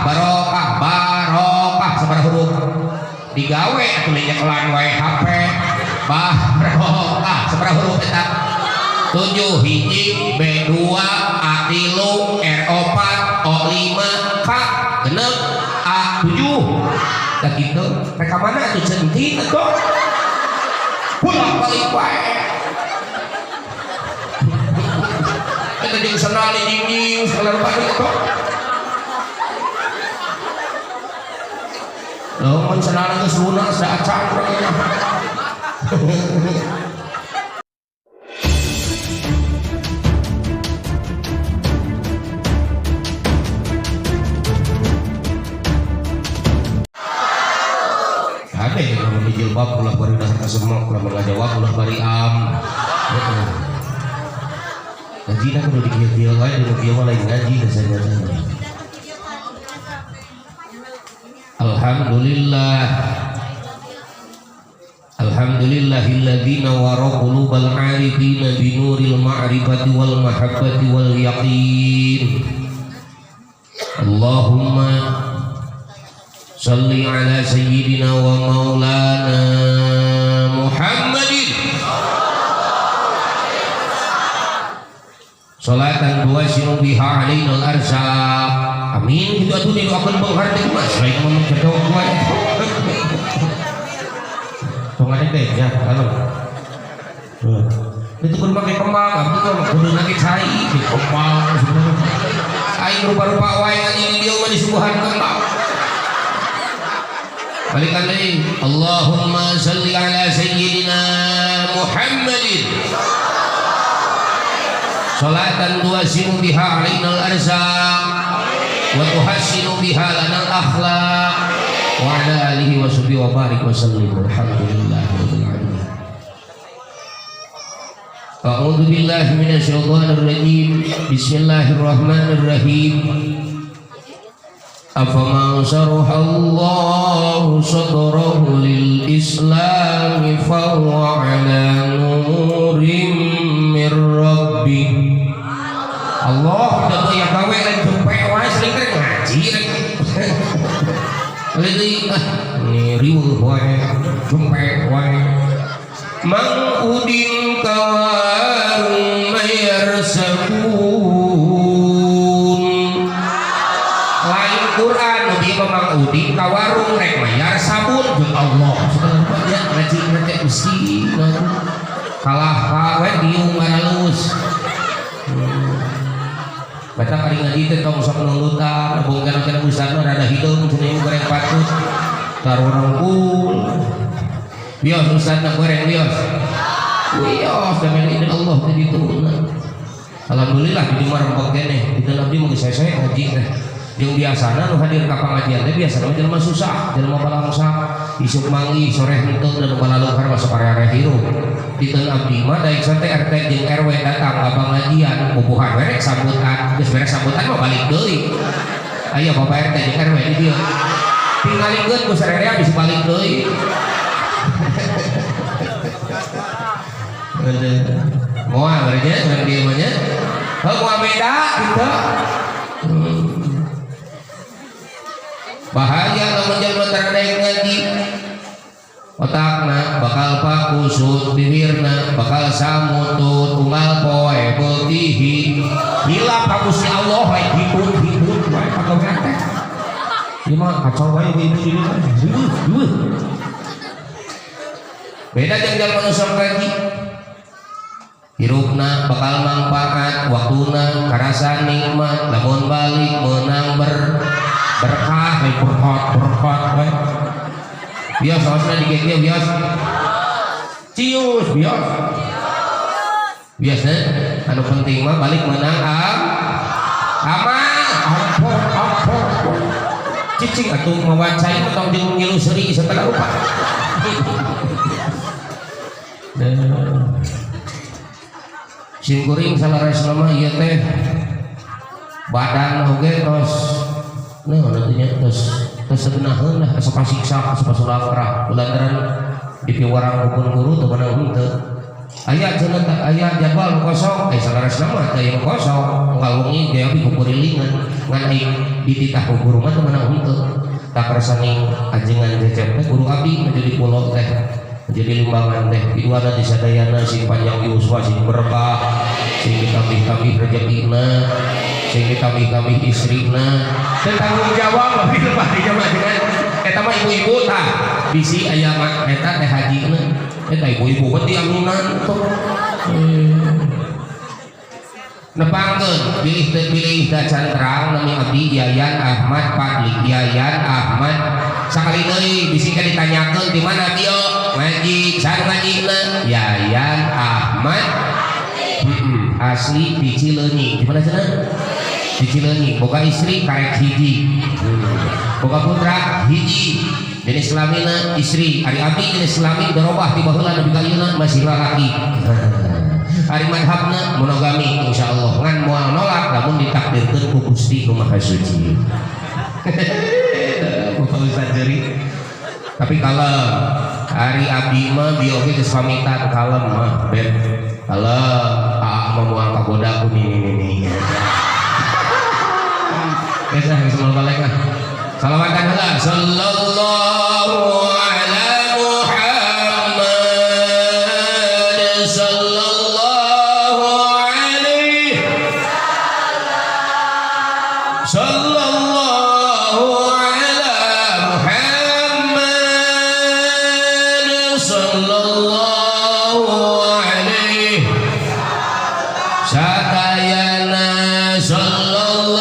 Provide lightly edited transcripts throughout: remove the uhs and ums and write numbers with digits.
barokah sabaraha huruf digawe atuh nyekelan wae HP barokah sabaraha huruf eta 7 hiji B2 A3 R4 O5 K genep A7 tak gitu mereka mana atuh centin atuh pulang balik wae eta jeung sandal dinding segala balik atuh lamun sandal geus lunak saacang kalau dijilbab ulah bari dasar semua ulah ngajawab ulah bari ngaji dah kudu dikieu-kieu wae di kieu mah lain ngaji dasarnya. Alhamdulillahilladzi nawwara qulubal 'arifina binuril ma'rifati wal mahabbati wal yaqin. Allahumma salli ala sayyidina wa maulana Muhammadin salatan tuwasilu biha alaina al-arsaq. Amin. Itu atuh didoakeun pengharti Mas lain ngomong cedok wae tong ngadeg ya kalau itu kun make kembang abdi mah kudu nake cai di kembang aing rupa-rupa wae anjing di dieu mah disuguhankeun balikan deui Allahumma salli ala sayyidina Muhammadin salatan tuwasimu biha alaina al-arzaq wa tuhassinu biha lana al-akhlaq wa ala alihi wa sahbihi wa barik wa sallim alhamdulillahirabbil alamin. A'udzu billahi minasy syaithanir rajim. Bismillahirrahmanirrahim. Afaman syarahallahu sadrahu lil islami fa huwa ala nurim mir rabbih. Allah udah ya gawe lain jumpe wae sering ngaji rek. Lili ni riweuh wae jumpe wae. Mang udin kawarung mayarsakun. Lain Quran nabi Mang udin kawarung rek mayar sabun jeung Allah. Sebenarnya ngaji nanti mesti kalah kawe diung halus. Baca kali ngaji teh tong sok nulutan, bongkar kana ustaz mah rada hideung cenah goreng patut. Taruh rangkul. Bios ustaz na goreng bios. Bios damel ide Allah teh dituna. Alhamdulillah di rumah rempok keneh, di dalam abdi mah saya ngaji teh. Jeung biasana nu hadir ka pangajian teh biasana jelema susah, jelema balangsa, isuk mangi sore henteu dan balaleuhar masuk area hirup. Diteun abdi mah daek sate RT jeung RW datang ka pangajian, bubuhan we rek sambutan, geus beres sambutan mah balik deui. Aya Bapak RT jeung RW di dieu. Tingalikeun ku sarerea bisa balik deui. Moal berarti urang dieu mah nya. Heuh moal beda kitu. Bahaya lamun jalma taradeuk ngaji. Otakna bakal pakusut, bibirna bakal samutut, unggal poe beutihi. Hilap ka Gusti Allah lain hibut wae pagawean teh. Ieu mah kacau wae ieu ini. Beda jeung jalma nu sok ngaji. Hirupna bakal manfaat, waktuna karasa nikmat, lamun balik meunang berkah, berkah wae. Bios harusnya dikit bios cius bios biasanya anu penting mah balik menang amal ampun cicing atuh mawacai atau jeung ngilu seuri satara rupa simkuring salaresna mah ieu teh badan oge tos nah nantinya tos segenaheun lah asa pasiksa asa pasurafrah lantaran dipiwarang hukun guru teu menang henteu Aya cenah aya jadwal kosong salaresna mah teh yang kosong ngalungi dia di kupurilingan ngan aing dititah ku guru mah teu meunang henteu tak kersani ajengan cecep teh guru abdi menjadi pulau teh jadi limbangan teh iwana di sadayana sing panjang yuswa sing berkah sing ditambih-tambih rezekina sing ditambih-tambih istrina dan tanggung jawab lebih lebah di jamaah dengan eta mah ibu-ibu tah bisi aya mah eta teh hajina eta ibu-ibu mah diaminan tuh nepangkeun bilih da cantrang nami abdi Yayan Ahmad Fadli Yayan Ahmad sakali deui bisi ka ditanyakeun di mana dia ngaji sanu ngajina Yayan Ahmad asli di Cileunyi di mana cenah di Cileunyi boga istri karek hiji boga putra hiji jenis kelamina istri ari abdi jenis kelamin berubah di baheula nepi ka ieu masih lalaki hari madhabna monogami insyaallah ngan moal nolak lamun ditakdirkeun ku Gusti Nu Maha Suci. Bapak Ustaz Jeri. Tapi kalem hari abdi mah bioge geus pamitan kalem mah ben. Kalem mah moal kagoda ku nini. Biasa semua balik lah. Salawatan heula sallallahu ala Muhammad sallallahu alaihi sallallahu ala Muhammad sallallahu alaihi sadayana sallallahu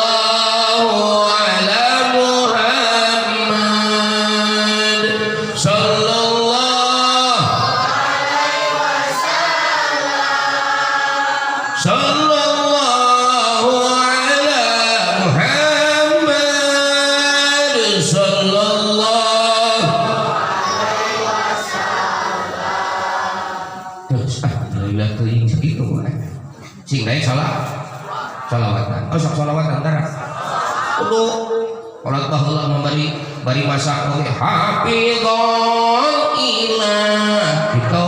sing lain salawatan sok salawatan antara kudu kalau baheula memberi bari masak oge hafizul ilah gitu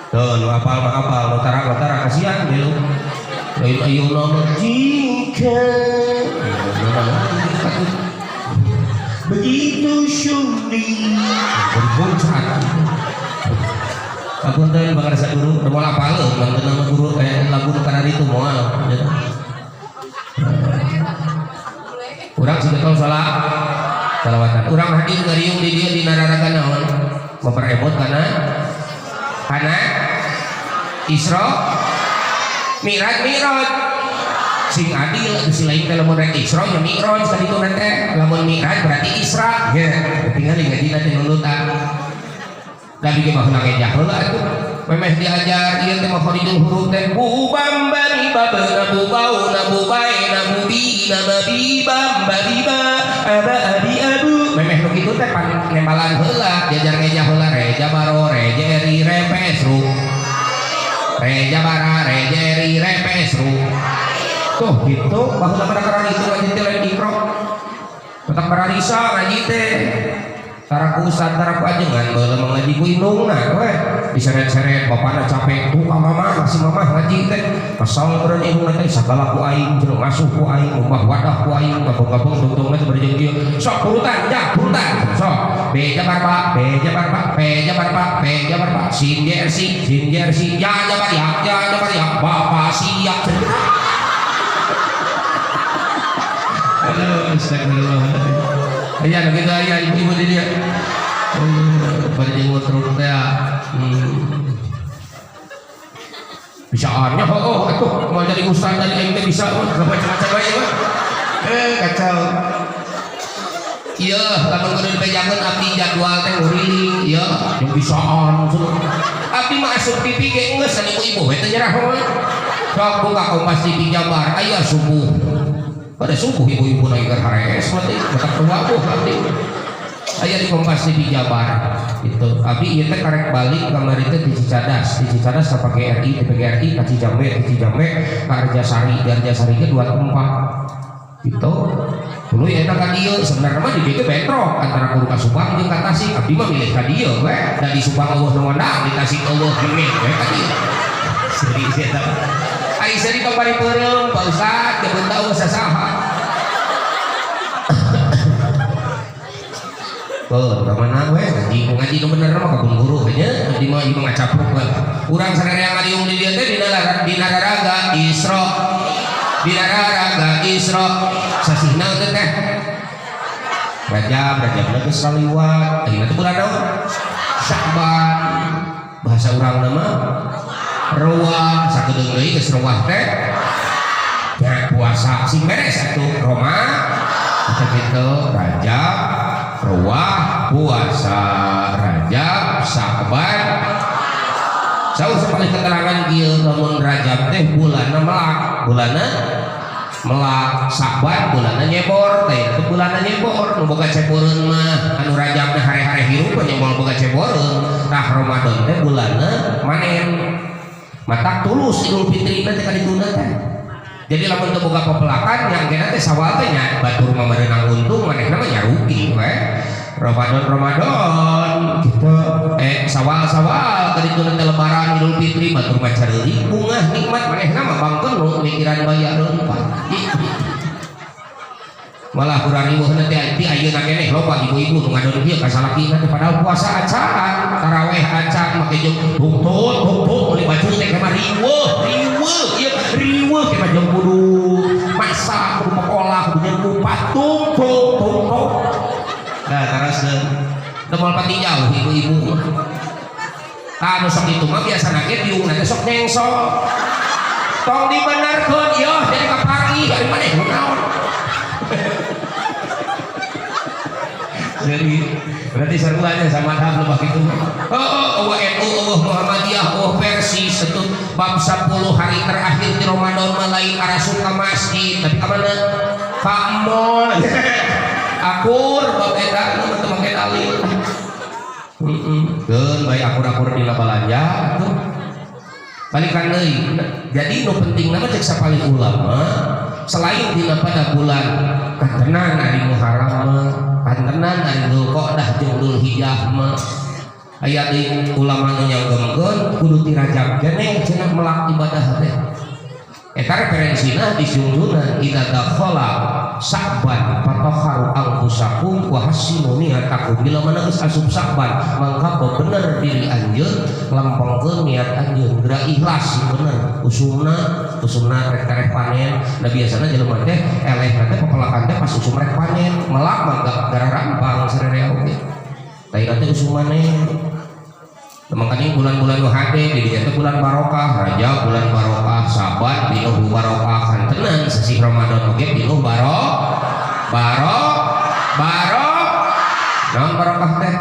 tuh nu apal mah apal nu tara kasihan dulu lain ayeuna jika begitu syukur berbuncat aku teh bakal rasa guru moal apaleun mangga nama guru lagu karena itu moal urang sudah tahu salawatan urang hadir ngariung di dia di nararaga naon memperemot kana Isra Mi'raj sing adil si lain teh lamun rek Isra ya Mi'raj tadi itu nanti lamun Mi'raj berarti Isra ya tinggal ngaji nanti nunutan dan bikin mah nangejah heula atuh memeh diajar ieu teh makharijul huruf teh bu bambari babana bu bauna bu baina bu bina babi bambari ba aba abi abu memeh nu kitu teh panembalan heula diajar ngejah heula reja baro reja eri repesru reja bara reja eri repesru tuh gitu baheula pada karang itu ngaji teh lain ikro tetap bararisa ngaji teh taraku ustad taraku ajengan baheula mengaji ku indungna we diseret-seret bapana capek tuh ka mama masih mama ngaji teh kasangeureun indungna teh sagala ku aing jeung ngasuh ku aing umpah wadah ku aing gabung-gabung tungtungna teh bari jeung kieu sok purutan sok beja barba sin jersey ya jabar bapak siap aduh astagfirullah iya begitu ya ibu-ibu di dia pada jenggot terus teh bisaannya atuh mau jadi ustaz dari aing teh bisa baca-baca bae mah kacau iya lamun kudu dipejangeun abdi jadwal teh uriling iya jeung bisaan abdi mah asup TV ge geus ibu-ibu we teh nyerah mah sok buka Kompas TV Jabar aya subuh pada subuh ibu-ibu naik ke hares mati matak tuabuh abdi aya di Kompas TV Jabar itu abdi ieu teh karek balik kamari teh di Cicadas ka PGRI di PGRI ka Cijambe ka Arjasari ge 2 tempat itu dulu ya enak dia sebenarnya mah di dia bentrok antara kudu ka Subang jeung ka Tasik abdi mah milih ka dia we da di Subang Allah nu ngondang di Tasik Allah gini we ka dia serius eta ari seri kamari peureum Pak Ustad kebeun tahu sasaha oh mana we ngaji nu bener mah kabun guru nya di mah ieu ngacapruk we urang sarerea ngaliung di dieu teh dina raraga Isra dina raraga Isra sasihna teh Rajab geus saliwat ayeuna teh bulan naon Sya'ban bahasa urang nama Rewah sakedeung deui geus rewah teh ya puasa sing beres atuh Roma kitu Rajab Rewah puasa Rajab Sya'ban saus paling keterangan kieu lamun Rajab teh bulanna melak Sya'ban bulanna nyebor teh itu bulanna nyebor nu boga ceboreun mah anu Rajab teh hare-hare hirup nya moal boga ceboreun tah Ramadan teh bulanna manen matak tulus Idul Fitri teh ka ditunda teh jadi lamun teu boga pepelakan nyangkena teh sawal teh nya batur mah merenang untung manehna mah nya rugi we Ramadan gitu sawal ka ditunda teh lebaran Idul Fitri batur mah careuli bungah nikmat manehna mah bangkeun nu mikiran bayareun malah kurang ribuh nanti ayeuna keneh loba ibu-ibu nu ngadon ieu ka salakina teh padahal puasa acan taraweh acan make jeung tuntut meuli baju teh mah riweuh ieu teh mah jeung kudu masak kudu mekolah kudu nyeun tuntut nah teraskeun teu moal pati jauh ibu-ibu anu sok itu mah biasana ge diung teh sok nengsol tong dibenarkeun ieu jadi kapari dari maneh naon jadi berarti seruannya sama tahap lebah itu NU, Muhammadiyah, Persis itu bab 10 hari terakhir di Ramadan lain arasuk ke masjid tapi kemana? Ka mall akur bab eta nu teu make dalil geun bae akur-akur di balanja atuh balikan deui jadi nu penting nama cek sapali ulama selain dina pada bulan kantenan ari Muharram kantenan ari Dzulqa'dah jeung Dzulhijjah mah aya deui ulama nu nyanggengkeun kudu ti Rajab keneh cenah melak ibadah teh eta referensina di sunjunan idza dakhala Sya'ban fatahharu anfusakum wa hassinu niatakum bila mana geus asup Sya'ban mangka bener diri anjeun lampengkeun niat anjeun geura ikhlas bener usumna rek panen da biasana jelema teh elehna teh pepelakan teh pas usum rek panen melak mangga gara rampang sarerea oge tah teh usum maneh makanya bulan-bulan nu hade di dieu bulan barokah Rajab bulan barokah Sya'ban pinuh barokah kantenan sesi Ramadan oge pinuh barokah naon barokah teh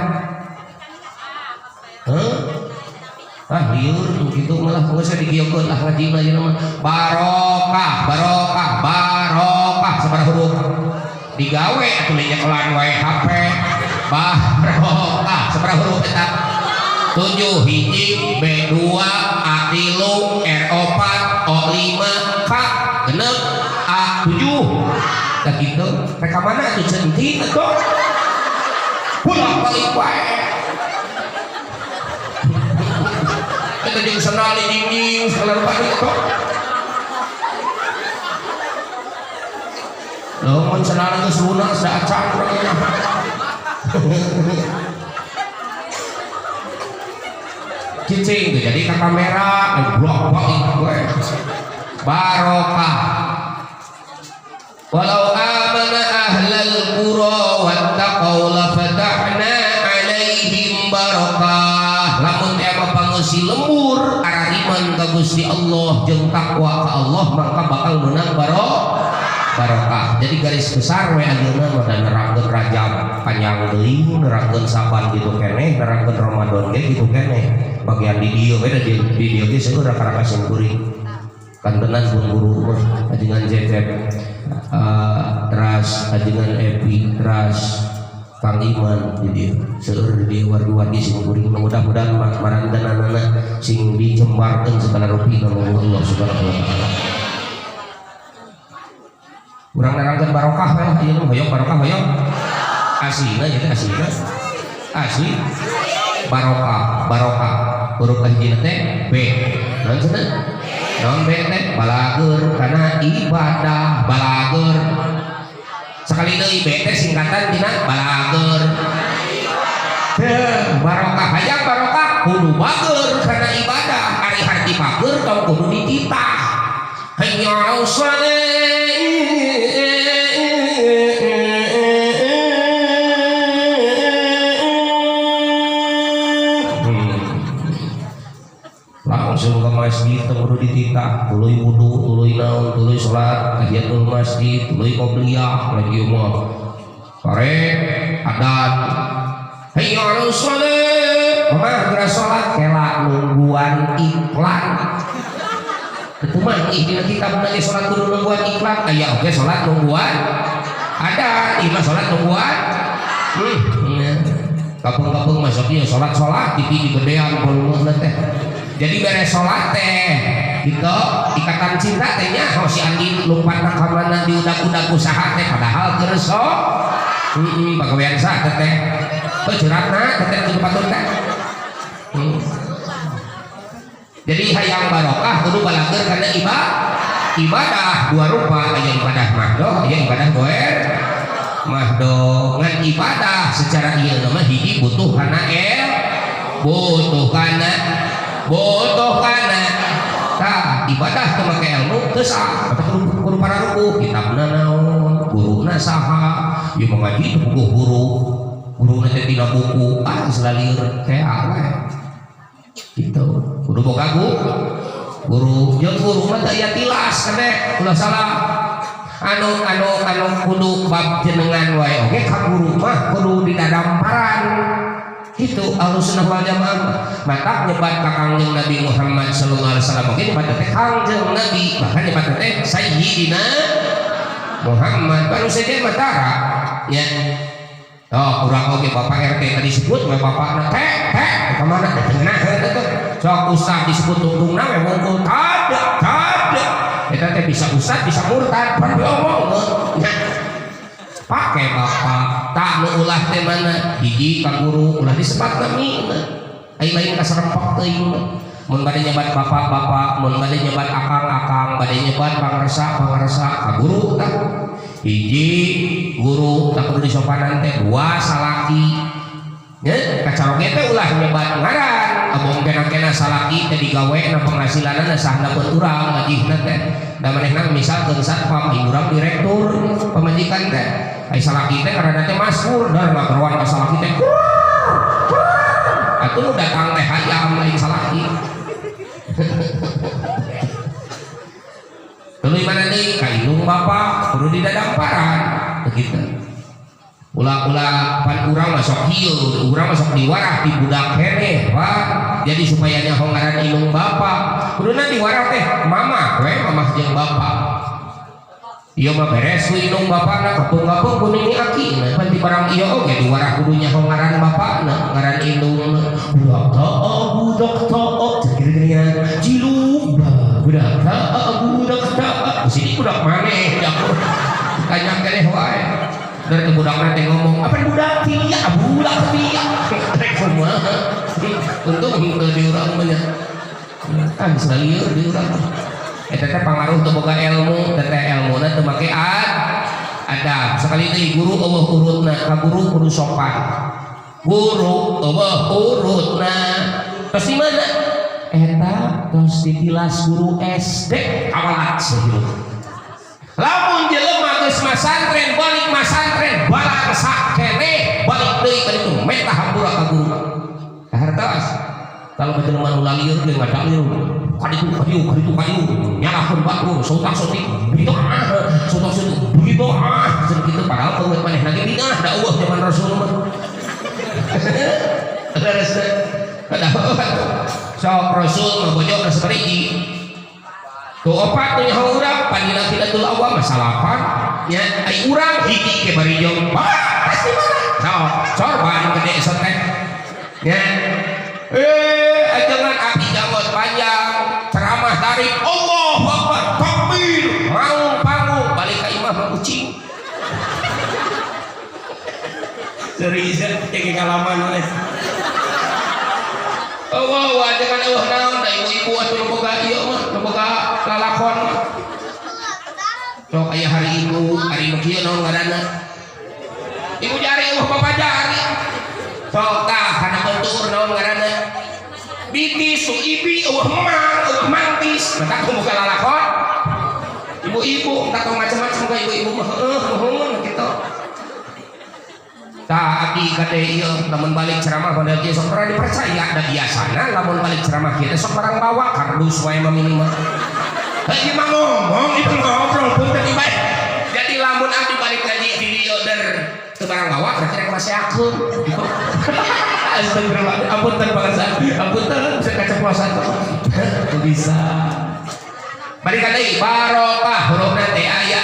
liur tuh gitu malah geus digieukkeun lah ngajina ieu mah barokah sabaraha huruf digawe atuh nya kelan wae HP barokah sabaraha huruf eta 7 hiji B2 A3 R4 O5 K genep A7 dah gitu reka mana atuh centin atuh pulang balik wae eta jeung sandal dinding salar balik atuh lamun sandal geus lunas da acan cicing tuh jadi ke kamera blok gue barokah walau amana ahlal qura wattaqau la fatahna alaihim barakah lamun teh pangeussi lembur arah iman ka Gusti Allah jeung takwa ka Allah maka bakal meunang barokah jadi garis besar we ayeuna mah da nerangkeun Rajab panjang deui nerangkeun Saban gitu keneh nerangkeun Ramadan ge gitu keneh bagian di dieu we di dieu ge seueur karakasan kuring kantenan pun guru mah ajengan Cecep teras ajengan Epi teras Kang Iman di dieu seueur di dieu wargi-wargi sing kuring mudah-mudahan marantanana sing dijembarkeun segala rupi ka Allah Subhanahu wa taala urang nerangkeun barokah lah ieu mah hoyong barokah hoyong aslina jadi aslina asli barokah huruf hiji teh B naon cenah naon B teh balagur karena ibadah balagur sekali deui B teh singkatan tina balagur barokah hayang barokah kudu bager karena ibadah ari harti bager tong kudu dititah hayya 'alas langsung ke masjid kudu dititah tuluy wudu tuluy naon tuluy salat tahiyatul masjid tuluy qobliyah lagi mah pare adan hayya 'alas shalah mah geura salat kela nungguan iklan itu mah dina kitab nage salat kudu nungguan iklan aya oge salat nungguan ada imah salat nungguan kapung-kapung masuk ieu salat TV di gedean volume teh jadi beres sholat teh gitu ikatan cinta tehnya si Andi lupa ka mana diudak-udak usaha teh padahal kerso pagawean sah teh curhatna teh kudu patut teh jadi hayang barokah kudu balager karena ibadah dua rupa aya ibadah mahdoh aya ibadah goer mahdoh ngan ibadah secara ieu mah hiji butuh kana butuh kana tah ibadah teu make ilmu teu sah atau kudu para ruku kitabna naon guruna saha ieu mengaji teu buku guruna teh tina buku selalir teh awe gitu kudu boga guru jeung guru mah teu aya tilas kadeh ulah salah anu kudu bab jenengan wae oge ka guru mah kudu didadamparan itu Ahlussunnah wal Jamaah mantap nyebat Kangjeng Nabi Muhammad sallallahu alaihi wasallam oge nyebat teh Kangjeng Nabi bahkan nyebat teh Sayyidina Muhammad baru saja matara ya urang oge Bapak RT tadi disebut we bapakna teh ka mana teh ngeunaheun teh sok ustaz disebut tungtungna we mungkul kada eta teh bisa ustaz bisa murtad pan diomongkeun pakai bapak tak nu ulah teh mana hiji ka guru ulah disebat kami ai lain ka serempak teuing mun bade nyebat bapak mun bade nyebat akang bade nyebat pangarsa ka guru tah hiji guru tak kudu disopanan teh dua salaki nya kacaroge teh ulah nyebat ngaran abong kena salaki teh digaweana penghasilanna sahna buat urang ngajihna teh da manehna misalkeun satpam urang direktur pamajikan teh ai salaki teh karana teh masyhur dar ngaruan ka salaki teh atuh datang teh hayam lain salaki tuluy mana deui ka indung bapak kudu didadamparan begitu ulah pan urang masuk hieu urang masuk diwarah di budak keneh Pak jadi supaya nya hongaran indung bapak kuduna diwarah teh mama we mamah jeung bapak ieu mah beres ku indung bapana kapung-kapung kuning aki pan di barang ieu oge diwarah kudunya hongaran bapana ngaran indung budak taat geuningan ciluk budak taat sini budak maneh tanya keneh wae dari budak nanti ngomong apa budak tia budak tia semua untuk diurang banyak kan selalu diurang eta teh pangaruh teu boga ilmu teh ilmuna teu make adab sekali deui guru eueuh urutna ka guru kudu sopan guru eueuh urutna tos di mana eta tos ditilas guru SD awalat segitu lamun jelema geus masantren balik masantren balang sakene balik deui ka ditu meta hampura ka guru hartos kalau jelema nu lalieur ge ngadalieur kaditu nyalakeun batur sotak-sotik bidah sotak-sotik bidah kitu padahal teu maneh lagi bidah da eueuh zaman Rasul mah sok Rasul ngabojok sabariji tuh opat tuh nyaho urang panina Khilatul Awam masalapan nya ai urang hiji ke bari jong pasti mana sorban gede sotek nya ajengan abdi jamot panjang ceramah tarik Allah Akbar takbir maung panggung balik ka imah uci serius kayak kalaman oleh oh aja kan naon da ibu-ibu atuh nu boga ieu mah nu boga lalakon sok aya hari ibu hari nu kieu naon ngaranna ibu jari bapak jari sok tah kana bentur naon ngaranna bitis su ibi mantis mata ku boga lalakon ibu-ibu tak tahu macam-macam ka ibu-ibu mah heuh kitu tah abdi kade ieu lamun balik ceramah pada kieu sok pernah dipercaya da biasana lamun balik ceramah kieu sok barang bawa kardus wae mah minimal ieu mah ngomong itu ngobrol pun tadi bae jadi lamun abdi balik ngaji video der teu barang bawa berarti rek masih akun astagfirullah ampunten pangasan ampunten bisa keceplosan teu bisa balik deui barokah hurufna teh aya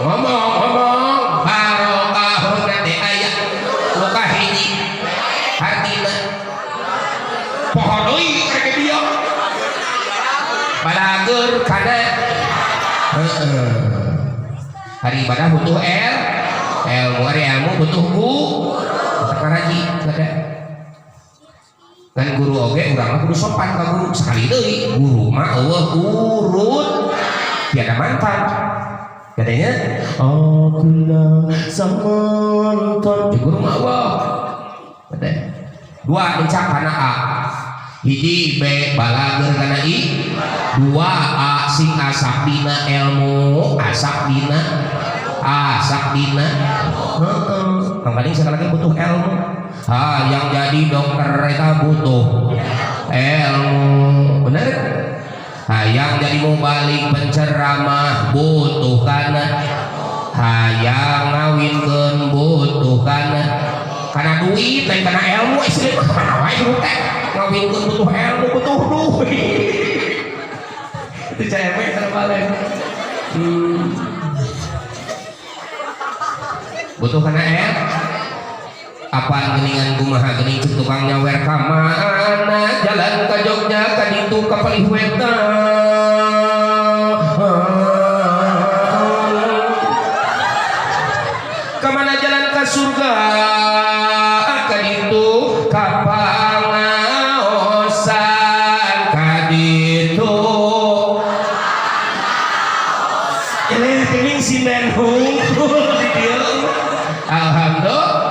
ngomong barokah hurufna teh aya luka hiji hartina pohon deui rek dia balagur kana hari ibadah butuh ilmu hari ilmu butuh sakaraji kada kan guru oge urang mah kudu sopan ka guru sekali deui guru mah eueuh urut tiada mantan katanya akulah samantan di guru mah eueuh kata dua encak kana A hiji B balageun kana I dua A sing asak dina ilmu asak dina heeh kang sekali butuh ilmu yang jadi dokter eta butuh ilmu bener yang jadi mubalik penceramah butuh kana yang ngawinkeun butuh kana duit lain kana ilmu istri mah kana wae teh ngawinkeun butuh ilmu butuh duit itu cewek kana balen butuh kana apaan geningan kumaha gening tukang nyawer ka mana jalan ka Jogja ka ditu ka Palihweta ka mana jalan ka surga ka ditu ka pangaosan ka ditu eleh teuing sinden hungkul di dieu alhamdulillah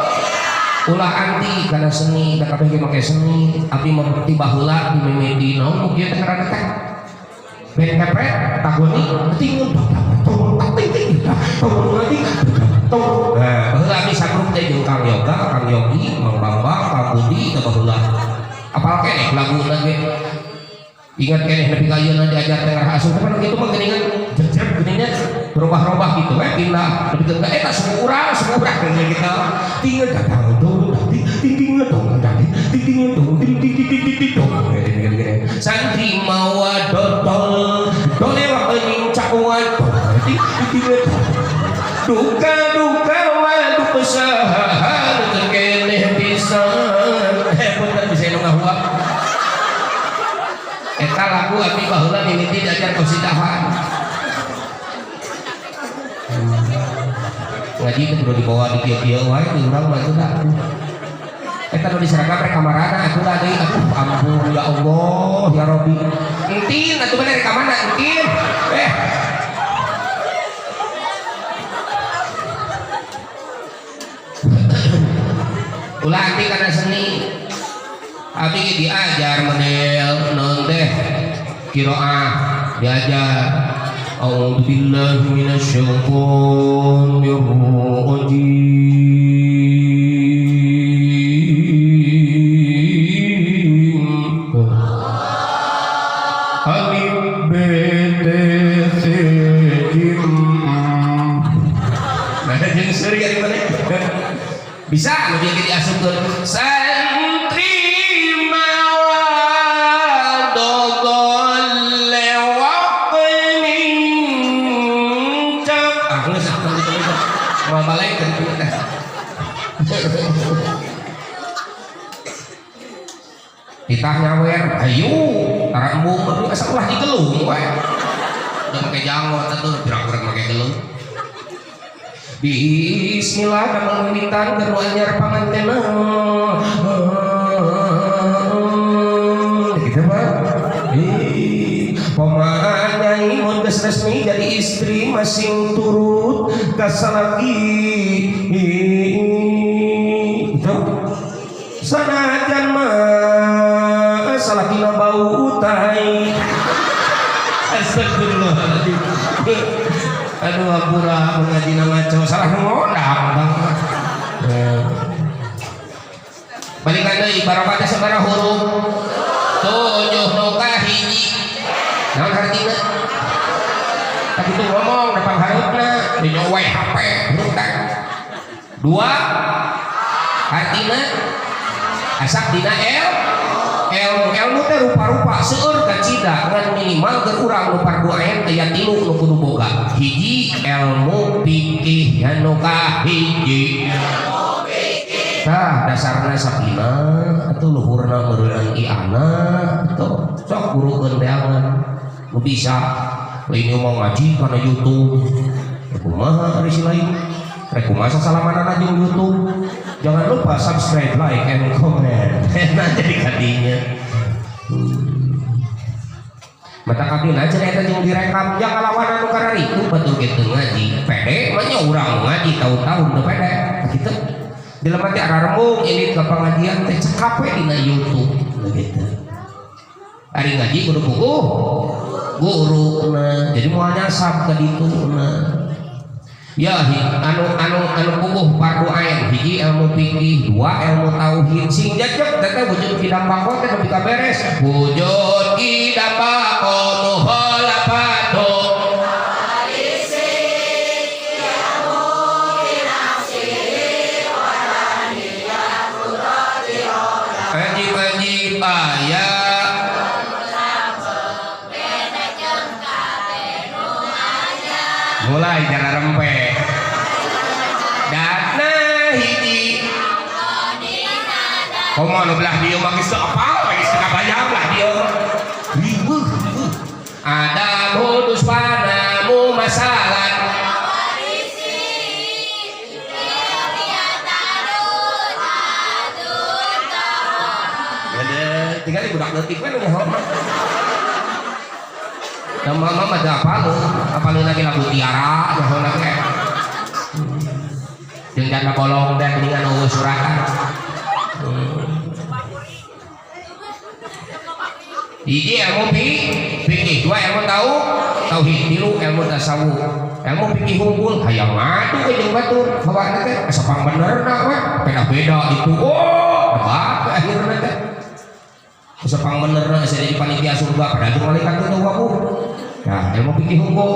ulah anti karena seni da kabeh make seni abdi membukti baheula di mimiti naon nu kieu teh ngaranna teh ben kepret tagoni tinggal baheula abdi sagrup teh jeung Kang Yoga Kang Yogi Mang Bambang Kang Budi teh baheula apal keneh laguna ge ingat keneh nepi ka ayeuna diajar teh ngarah asuh tapi kitu mah geuningan jejer geuningan berubah-ubah gitu pindah lebih ke eta semua urang gitu tinggal datang tinggal dong santri mawa dodol dolewa euing cakuan tinggal duka waduh pesahan keneh pisan punten bisa nu ngahuap eta lagu abdi baheula mimiti diajar kosidahan ngaji itu udah dibawa di kieu-kieu wae di urang mah teu da eta nu diseragam rek kamarana atuh da deui ampun ya Allah ya Rabbi entin atuh bener ka mana entin ulah anti kana seni abdi diajar model naon teh qiraah diajar a'udzu billahi minasyaitonir rajim alif b t c jim nah jeung seuri ari mana bisa anu dia diasupkeun santri mawa dogol lewat nincak geus sama balik kan teh ditah nyawer ayo tara embung asa ulah digelung wae udah make jangot atuh pirang-pirang make gelung Bismillah damel wiwitan keur anyar pangantena. Gitu Pak. Pamahan nyai mun geus resmi jadi istri masing turut kasalaki. Gitu. Sanajan mah salakina bau utai. Astagfirullahaladzim. Aduh apura mengaji nama cowok salah ngondang bang. Balikan deui barokahna sabaraha huruf? 7 nu kahiji. Naon hartina? Tak itu ngomong depan harupna dinyowe HP huruf teh. 2 hartina asak dina ilmu teh rupa-rupa seueur ka cida ngan minimal keur urang nu fardu ain aya 3 nu kudu boga. Hiji ilmu fikih anu kahiji. Tah dasarna sakina atuh luhurna meureun iana atuh sok gurukeun deangan nu bisa lain mau ngaji kana YouTube. Kumaha ari si lain? Rek kumaha salamanana jeung YouTube. Jangan lupa subscribe, like, and comment. Nanti jadi kadinya. Mata kabin aja eta jeung direkam jangan lawan anu karari itu betul gitu ngaji. Pede mah nya urang ngaji tahu-tahu teu pede. Kitu. Bila mati ararembung ini ke pengajian teh cekap we dina YouTube begitu. Ari ngaji kudu puguh guruna. Jadi moal nyasab ka dituna. Ya anu puguh fardu ain hiji ilmu fikih, 2 ilmu tauhid sing jajak teh wujud kidam bako teh nepi ka beres. Wujud kidam bako muhalafatu wajib ayat mulai cara rempe dana hiji komo nu belah dieu mah geus apal geus kabayang lah dieu ada modus panamu masalah tinggal budak leutik we nu nyaho mah. Mama mah da apalun lagi lagu tiara nyaho lagi. Jeung jana bolong dan dengan eueuh surakan. Hiji ilmu fikih, 2 ilmu tauhid, 3 ilmu tasawuf. Ilmu fikih unggul hayang ngadu we jeung batur, bawa teh sapang benerna we, beda-beda itu. Oh, bah akhirna teh. Sepang bener saya jadi panitia surga pada jeung malaikat itu wabu. Nah, ilmu fikih unggul,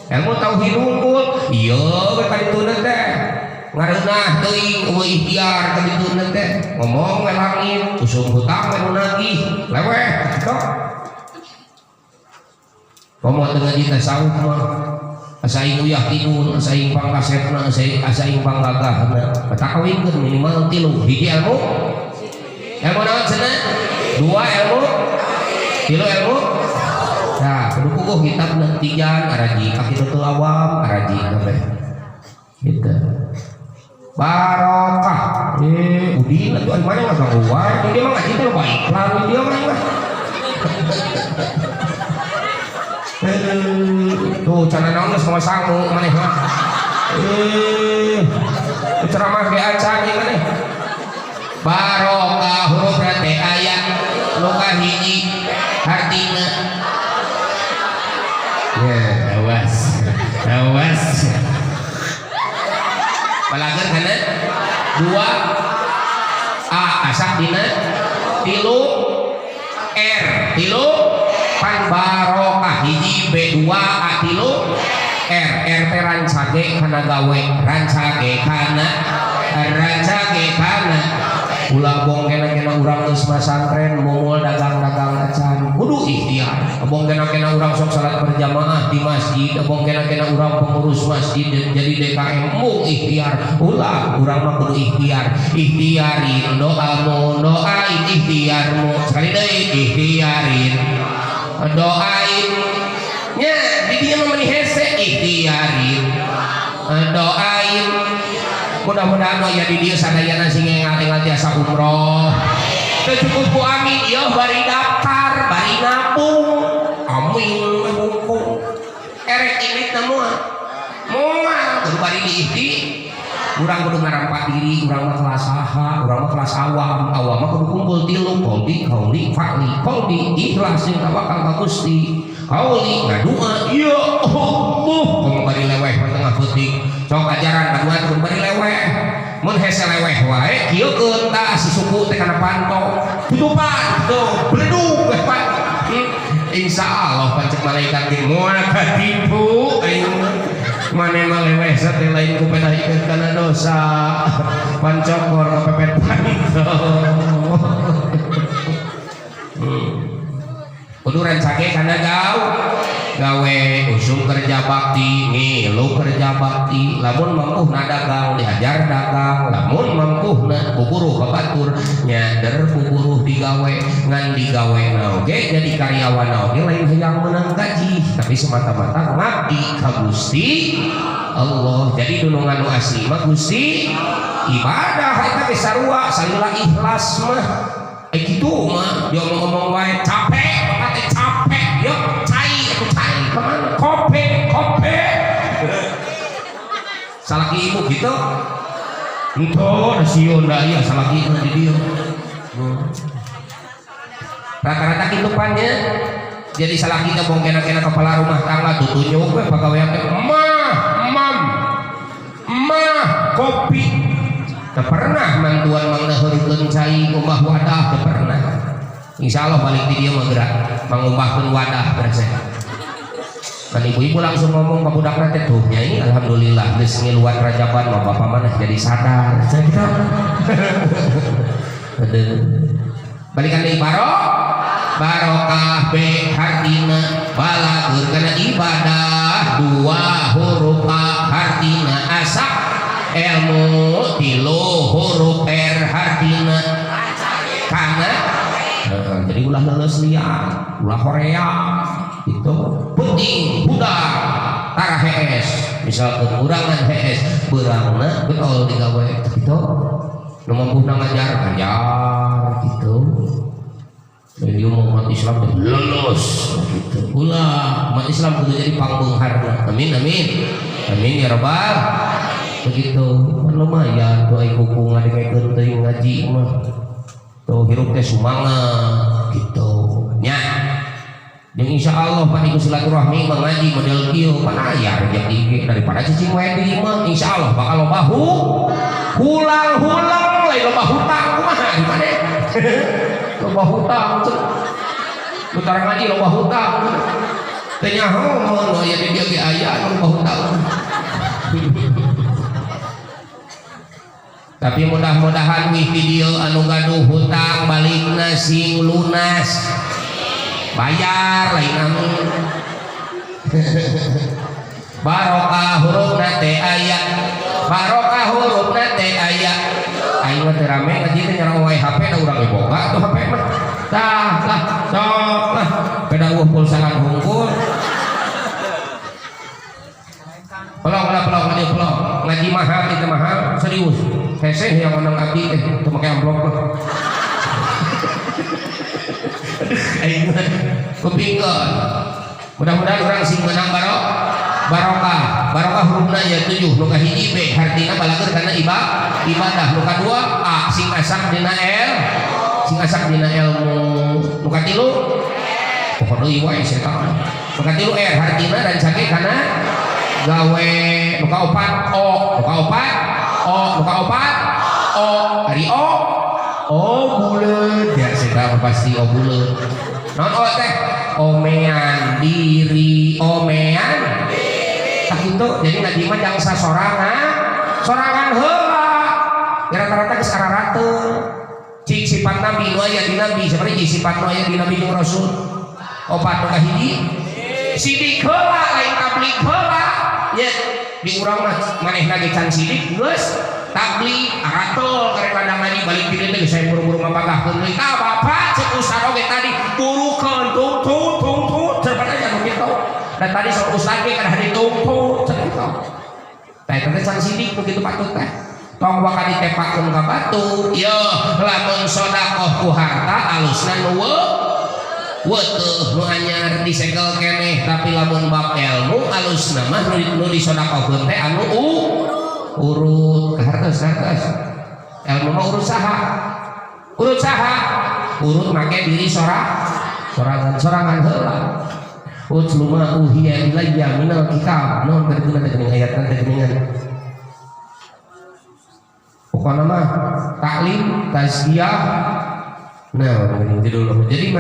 ilmu tauhid unggul. Iya, we ka dituna teh. Ngareunah teuing eueuh ikhtiar ka dituna teh. Ngomong we langit, usum hutang we nu nagih, leweh kitu. Komo teu ngaji tasawuf mah asaing uyah tidun, asaing pangkasetna, asaing panggagahna. Patakawinkeun minimal 3 hiji ilmu naon cenah? 2 ilmu 3 ilmu. Nah kudu puguh kitabna 3 araji aqidatul awam araji kabeh gitu. Barokah udin atuh ari mana mah gangguan dia mah ngaji teh baik lan dia mah tuh cenah naon sama sangu maneh mah ceramah ge acan ieu maneh. Barokah huruf teh aya nu kahiji hartina ya awas balageun kana 2 a asak dina 3 r 3 pan barokah hiji b 2 a 3 r teh rancage kana gawe rancage kana ulah bong kena urang geus masantren mungul dagang-dagang acan kudu ikhtiar. Bong kena urang sok salat berjamaah di masjid, bong kena urang pengurus masjid jadi DKM mung ikhtiar. Ulah urang mah kudu ikhtiarin doamu, doain ikhtiarmu. Sekali deui ikhtiarin doain nya di dieu mah meni hese ikhtiarin doain mudah-mudahan ya di dia sadayana sing ngal jasa umroh teu cukup ku amin ieu bari daftar bari nabung amin buku erek imit moal kudu bari diihti urang kudu ngarampat diri urang mah kelas saha urang mah kelas awam mah kudu kumpul tilu qauli fa'li ikhlas jeung tawakal ka Gusti qauli ngadua ya Allah kudu bari leweh tengah peuting sok ajaran kaduan kudu bari leweh mun hese leweh wae kieu keun tah si suku teh kana panto tutupan tuh bledug pan insyaallah pancek malaikat ge moal katipu mane maleweh sateh lain ku pedahikeun kana dosa pancokor kepepet panto kudu rencake kana gawe usung kerja bakti ngilu kerja bakti lamun mampuhna dagang diajar dagang lamun mampuhna buburuh ka batur nyader buburuh digawe ngan digawe oge jadi karyawan oge lain hayang menang gaji tapi semata-mata ngabdi ka Gusti Allah jadi dunungan nu asli mah Gusti ibadah eta ge sarua salila ikhlas mah kitu mah dia ngomong wae capek bakal capek yo kemana? Kope salaki ibu gitu entah siun dah iya salaki ibu di dia rata-rata kehidupannya jadi salaki kita bongkena-kena kepala rumah tangga tutunyuk pegawai mah kopi tak pernah mantuan mangdahurkeun cai umbah wadah tak pernah insyaallah balik di dia mah gerak mangumbahkeun wadah bersih kan ibu-ibu langsung ngomong ke budak nanti tuh nyai alhamdulillah geus ngiluan rajaban mah bapak mana jadi sadar kita balikan deui barokah be hartina balagur kana ibadah dua huruf a hartina asak ilmu tilu huruf r hartina kana jadi ulah leuleus liar ulah Korea itu penting budak tara HS misal kekurangan HS berangna betul digawe gitu nu mampuhna ngajar gitu jadi umat Islam lulus gitu ulah umat Islam kudu jadi pangbeungharna amin ya rabbal begitu lumayan doa kuku ngadikeun teuing ngaji mah tuh hirup teh sumangat gitu nya dan insya Allah pan ikut silaturahmi mengaji model kieu pan aya rezeki daripada cicing wae di imah insya Allah bakal loba hulang lain loba hutang kumaha di mana loba hutang putar ngaji loba hutang teh nyaho mun aya di dia ge aya loba hutang tapi mudah-mudahan wih video anu gaduh hutang balikna sing lunas bayar lain amin barokah hurufna teh aya barokah hurufna teh aya aing mah teu rame ngaji teh nyarang wae HP da urang ge boga tuh HP mah tah sok lah beda pulsa hungkul pelong ngaji mahal itu mahal serius hese yang menang abdi teh teu make amplop kepingkan mudah-mudahan orang sing menang barokah hurufna ya 7 nu kahiji B hartina balager kana ibadah nu kadua A sing asak dina ilmu nu katilu pokon deui wae setan nu katilu R hartina dan cage kana gawe nu kaopat O hari O buleut ya setan pasti O buleut non O teh omean diri tak itu jadi ngaji mah jangsa sorangan heula rata-rata geus ararateun cik sifat nabi nu aya di nabi seperti sifat nu aya di nabi jeung rasul opat nu kahiji sidik heula lain tablik heula nya di urang mah manehna ge can sidik geus tablik aratul karek ladang ngaji balik di dieu saya buru-buru mapagahkeun deui ka bapak cek ustad oge tadi burukeun tung terpada nya kitu dan tadi sok ustad ge kana ditungtu cek kitu teh can sidik begitu patut teh tong wakadi tepakeun ka batu yo lamun sedekah ku harta alusna nu weueuh nu anyar disegel keneh tapi lamun bab ilmu alusna mah nu disedekahkeun teh anu urut hartos ilmu mah urut saha urut make diri sorangan heula utlu ma uhiya ilayya minal kitab naon berarti teh ayatna teh geuningan pokokna mah taklim tazkiyah nah geuning dulu jadi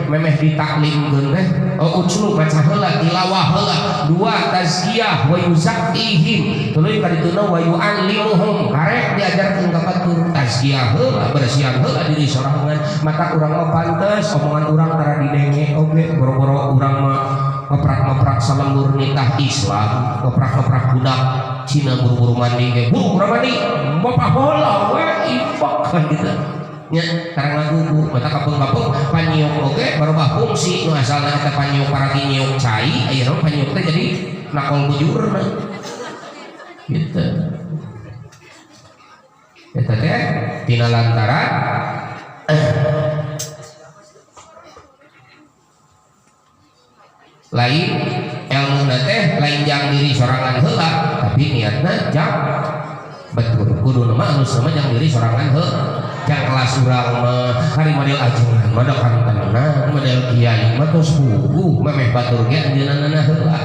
memeh ditaklimkeun teh utlu maca heula tilawah heula dua tazkiyah wa yuzakkihim tuluy kadituna wa yu'allimuhum karek diajarkeun ka batur tazkiyah heula bersihan heula diri sorangan mata urang mah pantes omongan urang tara didenge oge boro-boro urang mah ngeprak salembur nikah Islam ngeprak budak Cina buru-buru mandi ge buru mandi bapak bola we ipak kan gitu nya karang ngagugu mata kapung-kapung panyiuk oge barobah fungsi nu asalna eta panyiuk paragi nyiuk cai ayeuna panyiuk teh jadi nakol bujurna gitu eta teh tina lantaran lain ilmu teh lain jang diri sorangan heula tapi niatna jang betul kudu mah anu sama jang diri sorangan heula jang kelas urang mah hari model ajengan mah kan tenan model kiai mah tos buku memeh batur ge anjeunna heula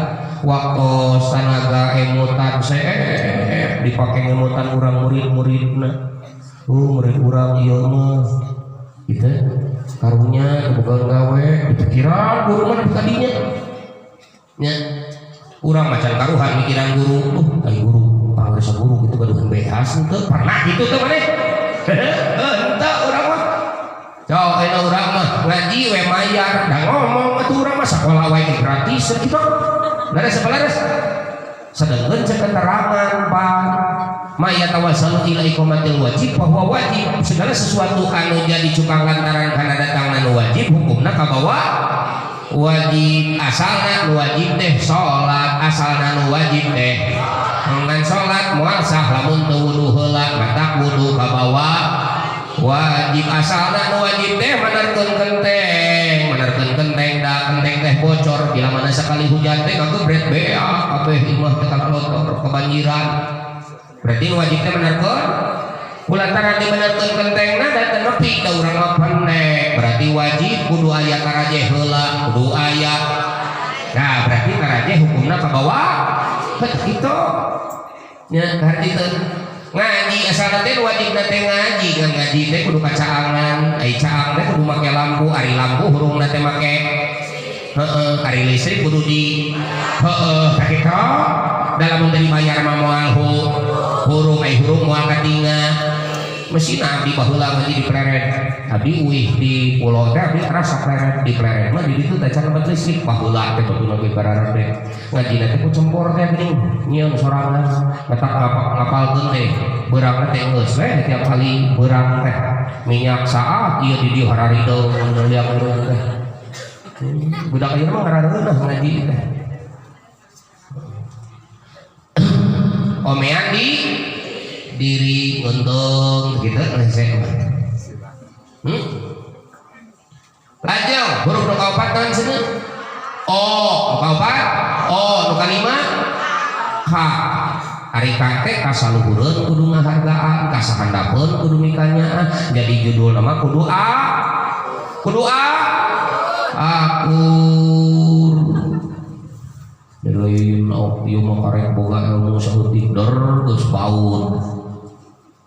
waktu tenaga emutan seep dipake emutan urang murid-muridna murid urang ieu mah gitu karunya kebukaan gawe dipikiran guru mana tadinya nya urang macan karuhan mikiran guru ai guru pangaresa guru gitu gaduhan behas henteu pernah gitu teh maneh henteu urang mah cok aya urang mah ngaji we mayar da ngomong atuh urang mah sakola wae gratis kitu laras sabalaras sedengkeun cek keterangan pan maya tawassalu ila iqamatil wajib bahwa wajib segala sesuatu anu jadi cukang lantaran kana datang anu wajib hukumna kabawa wajib asalna nu wajib teh salat asalna nu wajib teh ngan salat moal sah lamun teu wudu heula mata wudu kabawa wajib asalna nu wajib teh manarkeun genteng da genteng teh bocor bila mana sakali hujan teh ngagebret bea kabeh imah teh kalotor kebanjiran berarti nu wajib teh manarkeun kulantaran dibenerkeun gentengna dan nepi da urang mah pendek berarti wajib kudu aya karaje heula kudu aya nah berarti karaje hukumna kabawa kitu nya hartiteun ngaji asalna teh wajibna teh ngaji ngan ngaji teh kudu kacaangan ai caang teh kudu make lampu ari lampu hurungna teh make ari listrik kudu di sakitu dalam dari bayar mah moal hurung ai hurung moal katinga mesin abdi baheula ngaji di pleret abdi uih di pulau teh abdi rasa pleret di pleret mah di ditu teh can lebat listrik baheula teh betul lagi bararang teh ngajina teh ku cempor teh geuning nyieun sorangan matak ngapalkeun teh beurang teh geus we tiap kali beurang teh minyak saat ieu di dieu hararideung liang urang teh budak ieu mah ngarareunah ngaji teh omean di diri untung gitu lesek lajeng huruf nu kaopat naon cenah nu kaopat nu kalima ka ari ka teh kasaluhureun kudu ngahargaan kasahandapeun kudu mikanyaan jadi judul nama kudu akur jadi ieu mah karek boga ilmu saeutik der geus baun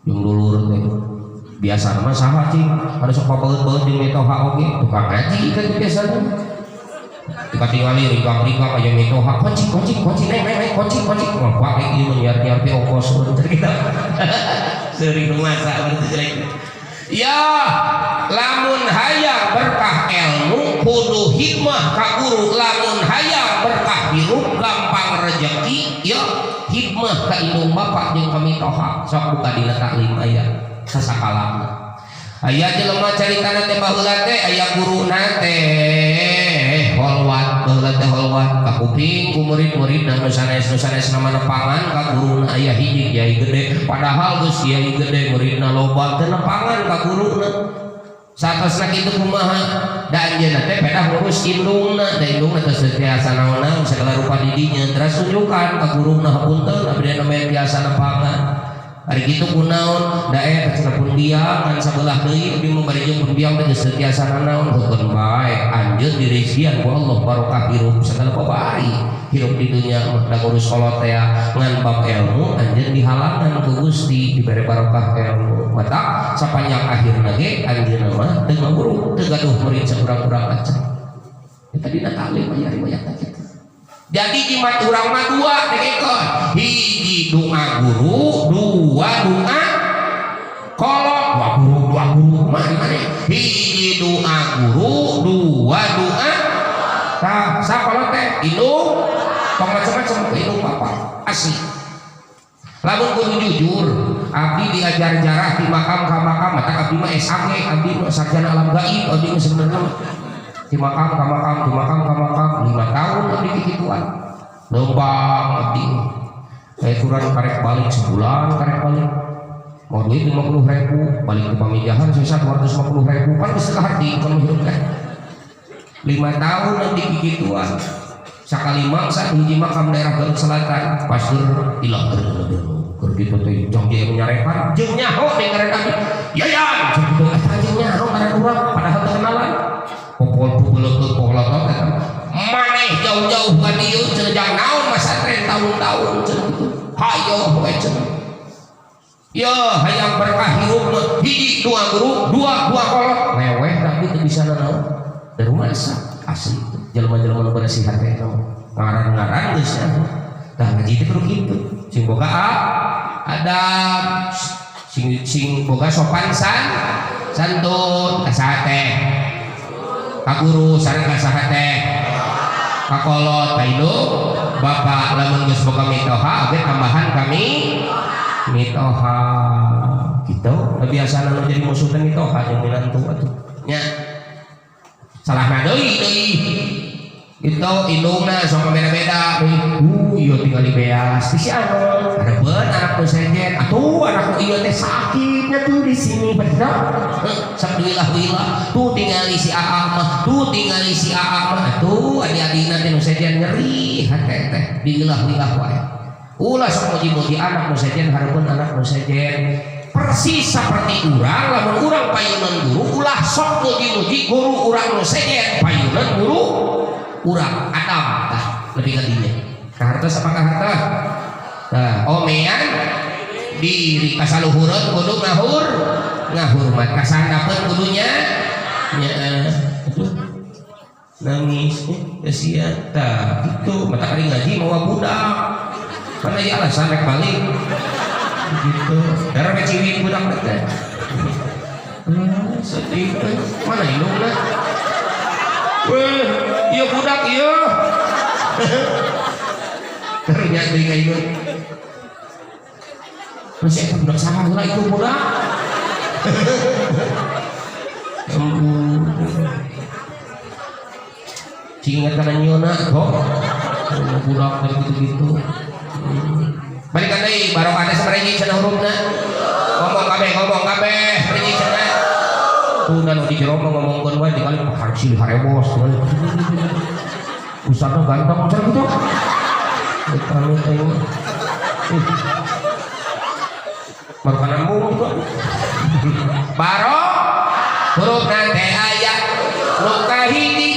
jeung dulur teh biasa mah saha cing ada sok pabeut-beut jeung metoha oge tukang ngaji kan biasana dikatingali rikak-rikak aya metoha kunci neng kunci ngapa ieu nyiar-nyiar teh ongkos bener kita seuring nu masa bener jelek ya lamun hayang berkah ilmu kudu hikmah ka guru lamun hayang berkah hirup gampang rezeki ya hikmah ka indung bapak jeung ka mitoha sok buka dina taklim aya sasakalana aya jelema caritana teh baheula teh aya guruna teh holwat baheula teh holwat kakuping ku murid-murid dan sanes nama nepangan ka guruna aya hiji kiai gede padahal geus kiai gede muridna loba teu nepangan ka guruna satosna kitu kumaha da anjeunna teh pedah ngurus indungna da indungna teh setiasa naon-naon segala rupa didinya terus tunjukkan ka guruna hapunten abdi namanya biasa nepangan hari gitu kunaon dae telepon biang kan sebelah deui abdi membari jeung biang teh setiasa naon hukum bae anjeun dirisian ku Allah barokah hirup segala babari hirup di dunia da ngurus kolot teh ngan bab ilmu anjeun dihalangan ku Gusti dibere barokah ilmu mata sapanjang akhirna ge anjeunna mah teu ngaguru teu gaduh murid saurang-urang acan eta dina talim aya riwayatna kitu. Jadi jimat urang mah dua dengekon hiji doa guru dua doa kolot dua guru mana hiji doa guru dua doa tah sakolot teh indung tong macam-macam ke indung bapak asli lamun kudu jujur abdi diajar jarah di makam ka makam mata abdi mah SAG abdi mah sarjana alam gaib abdi mah sebenarnya di makam ka makam 5 tahun abdi kikituan lombang abdi saya kurang karek balik sebulan karek balik mau duit 50.000 balik ke pamijahan sisa 250.000 kan bisa hati kalau hidup kan 5 tahun abdi kikituan sakali mangsa hiji makam daerah Garut Selatan pasteur ilang keur kitu teh jong dia menyarekan jeung nyaho dengeran abdi yayan jeung kitu eta jeung nyaho ngaran urang padahal teu kenalan popol pupuleukeut polotot eta maneh jauh-jauh ka dieu cenah naon masatren tahun-tahun cenah kitu hayo we cenah ya hayang berkah hirup hiji dua guru dua kolot leweh tapi teu bisa naon dari masa asli jelema-jelema nu beresihan teh ngaran-ngaran geus ya tah ngaji teh kudu kitu sing boga adab sing boga sopan santun kasaha teh ka guru sareng kasaha teh ka kolot ka indung bapak lamun geus boga mitoha oge tambahan kami mitoha kitu biasana nu jadi musuh teh mitoha jeung minantu atuh nya salahna deui itu indungna sok beda-beda iya tinggal beas di si anu ada beun anak nu sejen atuh anak nu ieu teh sakitnya tuh di sini bener sak wilah tuh tinggal si Aam mah atuh adi-adina teh nu sejen nyeri hate teh diwilah-wilah wae ulah sok muji-muji anak nu sejen hareupeun anak nu sejen persis seperti urang lamun urang payunan guru ulah sok muji-muji guru urang nu sejen payunan guru urang Adam tah lebih kadinya kahartos apa kahartos tah omean diri kasaluhureun kudu ngahurmat kasandapeun kudunya nya nangis sia tah kitu mata kali ngaji mawa budak mana ya alasan rek balik gitu darah ciwin budak teh sedih mana indungna weh iya budak iya ternyata dengan itu masih itu budak salah itu budak ingat karena nyona kok budak dari gitu-gitu balikan deh baru ada sebenarnya cenah hurufna ngomong kabeh sebenarnya cenah tuh dan di jero ngomongkeun wae dikali harsi harebos usahana ganteng cenah kitu kami teh baru kana mung itu baro huruf nanti ayat nu kahiji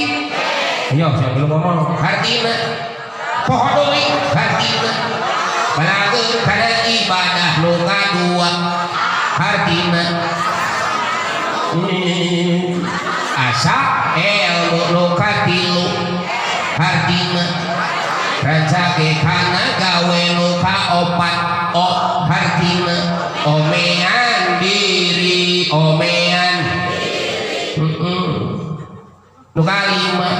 ayo saya belum ngomong hartina poho deui hartina balageun kana ibadah nu kadua hartina asa ilmu nu katilu hartina rancage kana gawe nu kaopat hartina omean diri nu kalima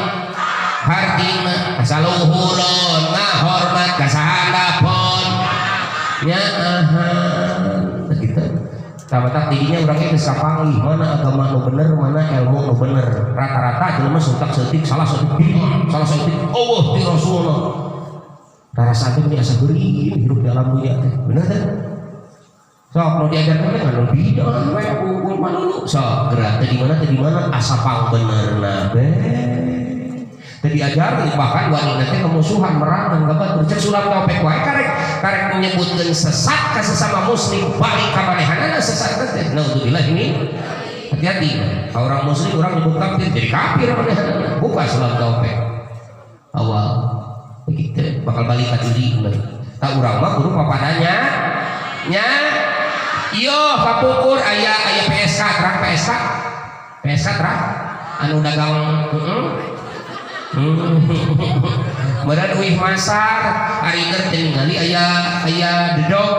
hartina kasaluhureun ngahormat kasahandapun nya begitu Tabatak didinya urang geus kapanggih mana agama nu bener mana ilmu nu bener. Rata-rata jelema sutak seutik salah seutik salah seutik Allah ti Rasulullah. Rasa teh asa geuring hirup di alam dunia teh. Bener teh? Sok nu diajarkeun teh nganu bidan we unggul manulu. Sok gerak teh di mana asa pang benerna be. Tadi ajar bahkan wanita teh kemusuhan merangan gabat bercek sulam topek wae karek menyebutkeun sesat ka sesama muslim balik ka manehanana sesat teh. Naudzubillah ini. Hati-hati. Orang muslim orang nyebut kafir jadi kafir manehanana. Buka sulam topek. Awal kita bakal balik ka diri bener. Tak urang mah kudu papadanya nya. Yo kapukur aya PSK terang PSK terang anu dagang Medan uih masar hari teh ningali aya dedog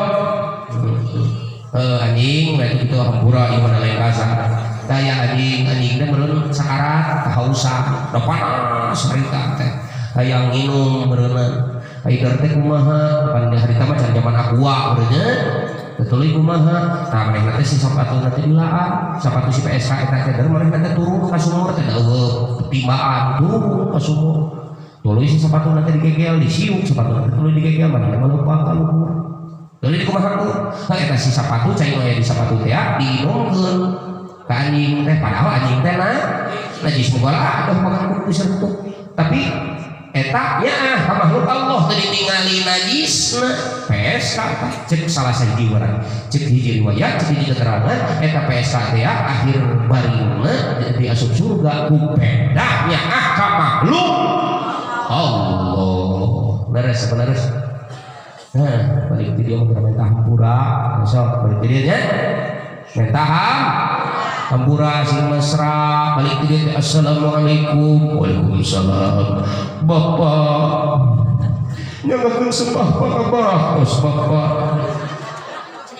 anjing berarti itu hampura ieu mana lain kasar daya anjing teh meureun sakarat kahausan da panas harita teh hayang nginum meureunna haidar teh kumaha pan harita mah can zaman aqua urangnya betul ibu kumaha tah manehna teh si sapatu teh dilaan sapatu si PSK eta teh manehna teh turun ka sumur teh eueuh ketimbaan turun ka sumur tuluy si sapatu teh digegel disiuk sapatu teh tuluy digegel manehna lupa ka luhur tuluy kumaha tuh eta si sapatu cai aya di sapatu teh diinumkeun ka anjing teh padahal anjing teh najis mugalah aduh makan ku disertuk tapi eta nya makhluk Allah teu ditingali najisna PSK cek salah sahiji urang cek hiji riwayat cek hiji keterangan eta PSK teh akhir baringna diasup surga ku bedahnya ka makhluk Allah beres nah balik video minta hampura sok balik video nya minta hampura sing mesra balik dia assalamualaikum waalaikumsalam bapak nyanggakeun sembah pangabaratos bapak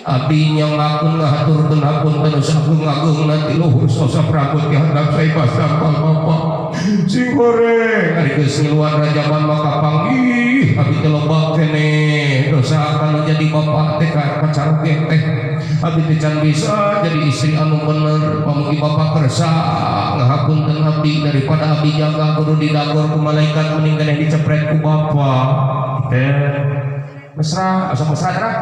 abdi nyanggakeun ngahaturkeun hapunten sagung-agung nanti luhur sosa prabot di handap saya pasapal bapak sing goreng ari geus ngiluan rajaman maka panggih abdi teh loba keneh dosa kana jadi bapak teh kacaruk teh abdi teh can bisa jadi istri anu bener pamugi bapak kersa ngahapunten abdi daripada abdi jaga kudu didagor ku malaikat mending keneh dicepret ku bapak teh mesra asa mesra teh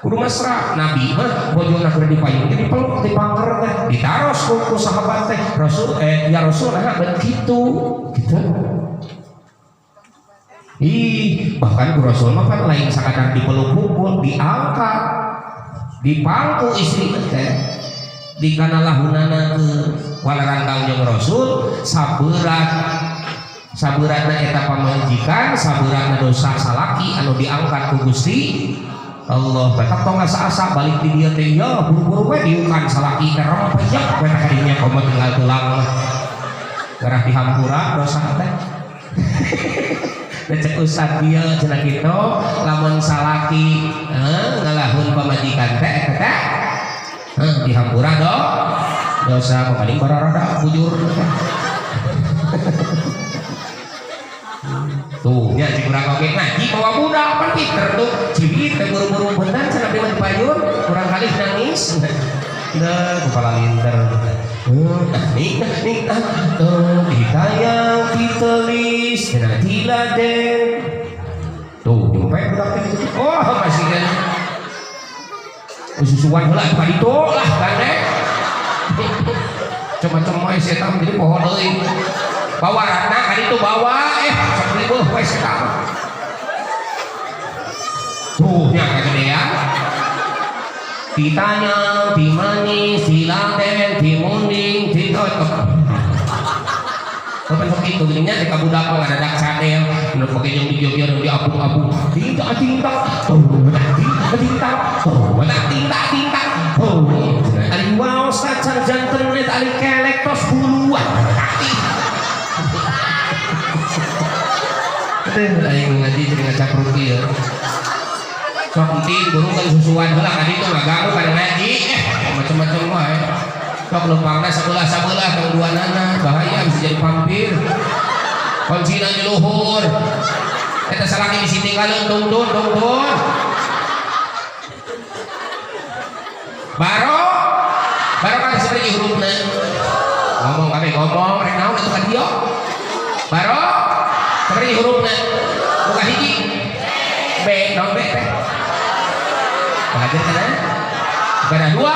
kudu mesra nabi mah bojona keur dipayung jadi peluk dipangker teh ditaros ku sahabat teh rasul ya rasul nah begitu gitu bahkan ku rasul mah kan lain sakadar dipeluk pukul diangkat dipangku istri teh dikana lahunana ke walaran kangjeng rasul saberatna eta pamajikan saberatna dosa salaki anu diangkat ku Gusti Allah betak tong asa-asa balik di dia teh ya buru-buru we diukan salaki kerem pejak we kadinya komo tinggal tulang garah dihampura dosa teh cek ustad dia cenah kitu lamun salaki ngalahun pamajikan teh eta dihampura dosa paling bararada bujur tuh ya cik kurang oke ngaji bawa budak kan pinter tuh cibit teh buru-buru bener cenah di payun kurang kali nangis dah kepala linter nih ditayang ditulis cenah diladen tuh nyampe budak itu oh masih kan susuan heula ka ditu lah kan cuma setan jadi pohon euy bawa ratna kan itu bawa sampai beuh we setan tuh nya kagedean ditanya dimanis diladen dimunding ditotok kapan begitu gininya di kabudak mah ada dak cadel menurut pakai yang di Jogja yang di abu-abu tinta ali waos kacang janten net ali kelek tos buluan teh aing ngaji jadi ngacak rugi ya sok penting burung kan susuan heula kan itu ngaganggu kan ngaji macam-macam wae sok lumpangna sabelah tong duanana bahaya bisa jadi vampir kuncina di luhur eta salaki bisi tinggalin dong Baro kan seperti hurufna ngomong kami ngomong rek naon itu kan dia baro seperti hurufna buka hiji B naon B teh belajar kana kada dua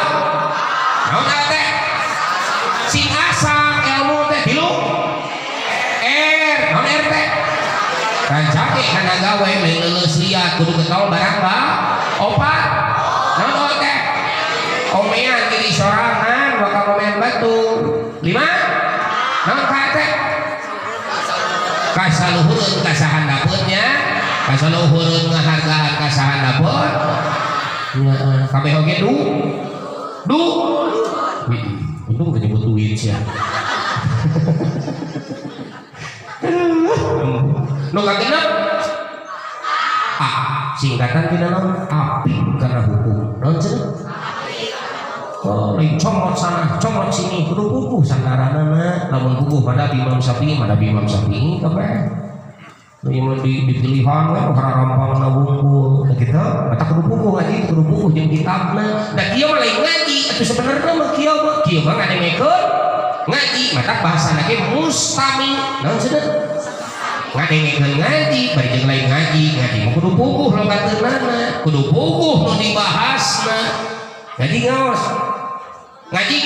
naon teh sing asa ilmu teh tilu R naon R teh rancake kana gawe leuleus liat kudu ketol barang ba opat naon O teh omean jadi sorangan bakal komen batu 5 naon ka teh kasaluhureun kasahan dapeutnya kasaluhureun ngahargaan kasahan dapeut nya kabeh oge du untung teu nyebut duit sia nu kagenep A singkatan tina naon api karena hukum naon cenah oh lain comot sana comot sini kudu puguh sandaranana lamun puguh pada Imam Syafi'i kabeh lamun dipilihan we harampangna bungkul kitu eta kudu puguh ngaji kudu puguh jeung kitabna da kieu mah lain ngaji atuh sabenerna mah kieu mah ngadengekeun ngaji mata bahasana ge mustami naon cenah ngadengekeun ngaji bari jeung lain ngaji mah kudu puguh lobateunana kudu puguh nu dibahasna jadi ngaos ngaji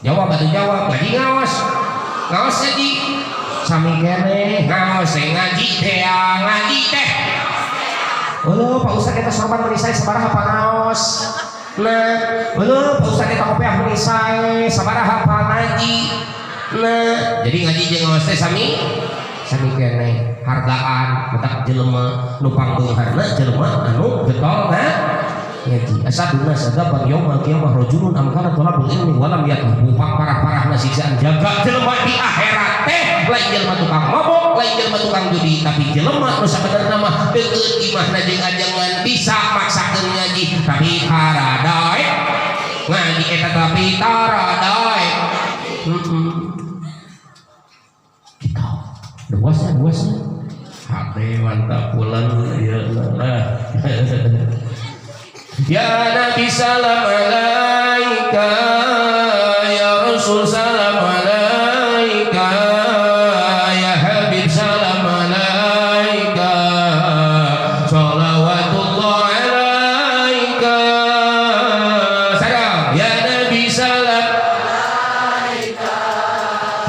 jawab atau jawab ngaji ngaos ngaji sami kene ngaos ngaji teh heuh Pak Ustaz kita sorban menisai sabaraha hafal ngaos nah heuh Pak Ustaz kita kopiah menisai sabaraha hafal ngaji nah jadi ngaji jeung ngaos teh sami kene hargaan matak jelema nu pangbeungharna jelema anu getol ngaji asaduna sadaba yaumul qiyamah rajulun amkana talabul ilmi walam yatubu parah-parahna siksaan jaga jelema di akhirat teh lain jelema tukang mabok lain jelema tukang judi tapi jelema nu sabenerna mah deukeut imahna jeung ajangan bisa maksakeun ngaji tapi taradae ngaji eta tapi taradae kita dewasa HP mantap pulang ya lah ya Nabi salam alaika ya Rasul salam alaika ya Habib salam alaika sholawatullah alaika salam ya Nabi salam alaika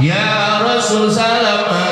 ya Rasul salam alaika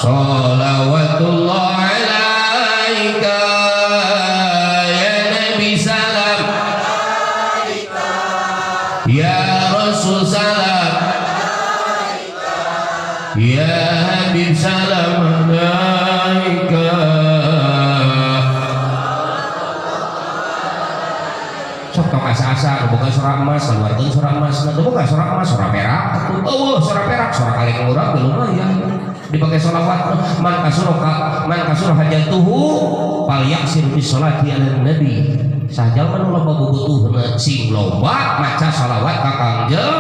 Salawatullah alaika ya Nabi salam alaika ya Rasul salam alaika ya Habib salam alaika sok ka asa-asa boga surah emas keluarkeun surah emas nah boga surah emas surah perak eueuh surah perak surah kaleng urang lumayan dipakai sholawat man kasur hajatuhu fal yaksir bis sholati ala nabi sajal man loba bubutuhna sing loba maca sholawat ka Kangjeng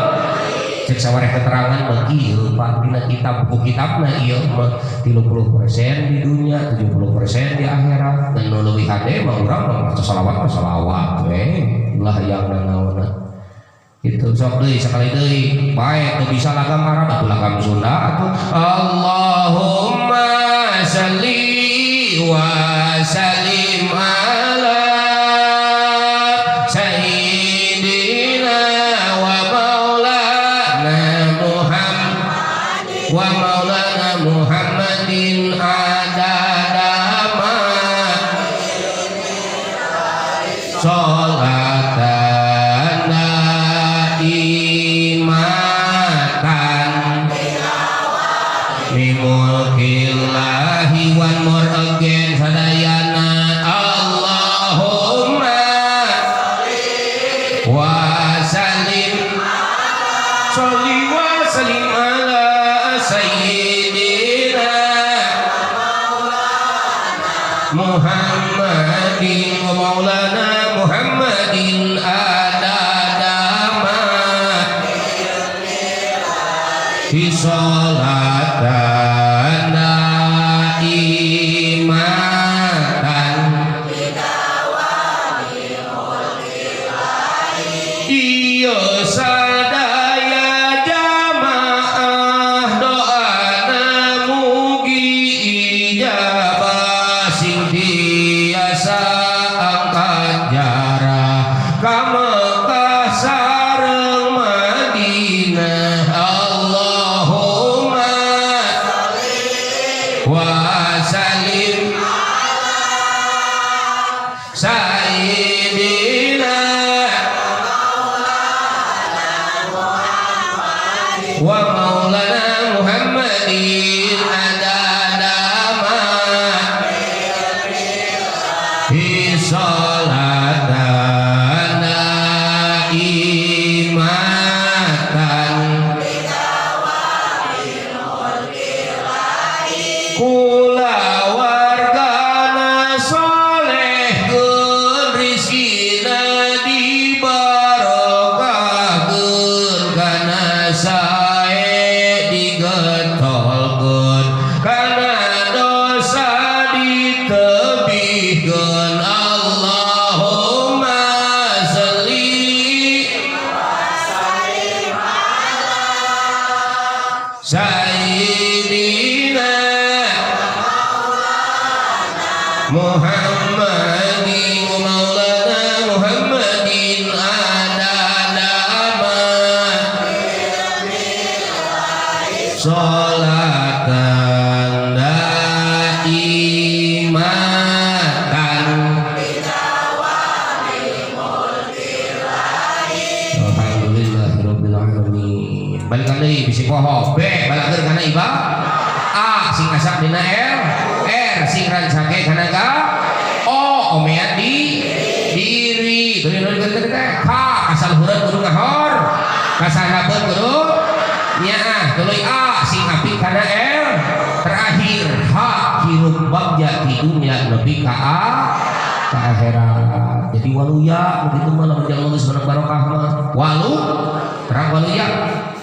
cek sawareh keterangan bagi Pak dina kitab buku kitabna ieu mah 30% di dunia 70% di akhirat dan nu leuwih hade mah urang maca sholawat we ulah yang naonna itu sok deui sakali deui bae teu bisa lagam Arab atuh lagam Sunda atuh Allahumma shalli wa sallim ala sholatan daimatan bimulkillahi one more again sadayana Allahumma wa salim sholli wa salim ala sayyidina Muhammadin wa maulana Muhammadin adadama fi sholatan daimatan iya sadaya jamaah doana mugi ijabah sing biasa angkat jarak ka Mekah sareng Madinah Allahumma wa salim sayyidina wa maulana Muhammadin adadama fi sholatan daimatan kula wargana soleh rizkina dibarokahkeun kana sae digetolkeun kana dosa ditebihkeun Allahumma sholli sayyidina Muhammadin wa maulana Muhammadin adadama sholatan daimatan alhamdulillahirabbil alamin balikan deui bisi poho B balakeun kana iba A sing asak dina R sing rancage kana ga O omean di diri tuluy teh K asal huruf kudu ngahor kasanabeun kudu nyaah tuluy A sing apik kana R terakhir H hirup bagja di dunia nepi ka akhirat jadi waluya begitu mah lamun jalma geus menang barokah mah walu terang waluya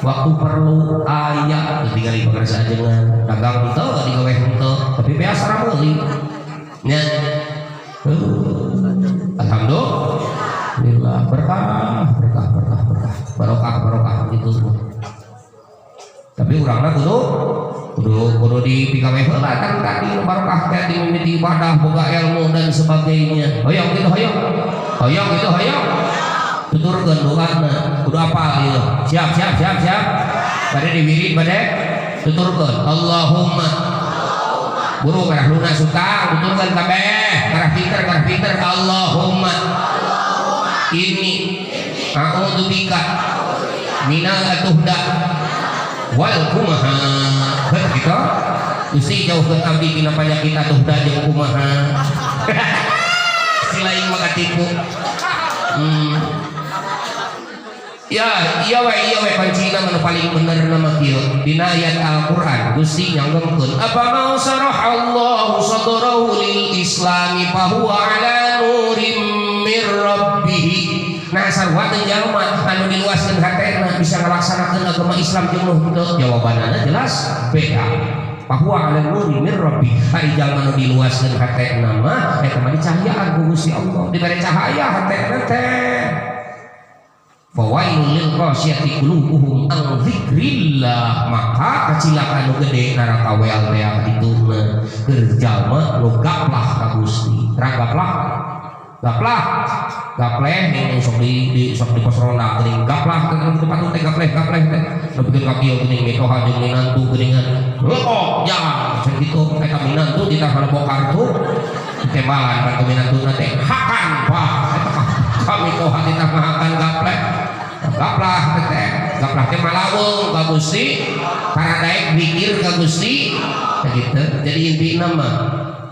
waktu perlu aya tinggal pekerjaan ajengan dagang henteu digawe henteu tapi biasa ra meuli nya alhamdulillah berkah barokah gitu tapi urangna kudu dipigawe heula kan tadi barokah teh di mimiti ibadah boga ilmu dan sebagainya hoyong gitu tuturkeun doana kudu apal ieu siap bade diwirid bade tuturkeun Allahumma buru karah lunas utang tuturkeun kabeh karah pinter Allahumma ini a'udzu bika minal atuhda wal kumaha gitu Gusti jauhkeun abdi tina panyakit atuhda jeung kumaha silaing maka tipu iya we pancina manu paling bener nama kieu dina ayat Al-Qur'an Gusti nyanggengkeun apa mau sarahallahu sadrahu lil islami fa huwa ala nurim mir rabbih nah sarua teh jalma anu diluaskeun hatena bisa ngalaksanakeun agama Islam jeung nu henteu jawabanana jelas beda fa huwa ala nurim mir rabbih ari jalma anu diluaskeun hatena mah eta mah dicahayaan ku Gusti Allah dibere cahaya hatena teh fawailul lil qasyati qulubuhum an dzikrillah maka kacilakan nu gede neraka weal-weal dituna keur jalma nu gaplah ka Gusti gapleh nih sok di pos ronda geuning gaplah teh tempat teh gapleh teh nepikeun ka kieu geuning mitoha jeung minantu geuningan leuok jangan cenah kitu eta minantu ditah kana bokar tuh tembalan ka minantuna teh hakan pak eta gaplah teh malaweng ka Gusti karadaek mikir ka Gusti gitu. Jadi intina mah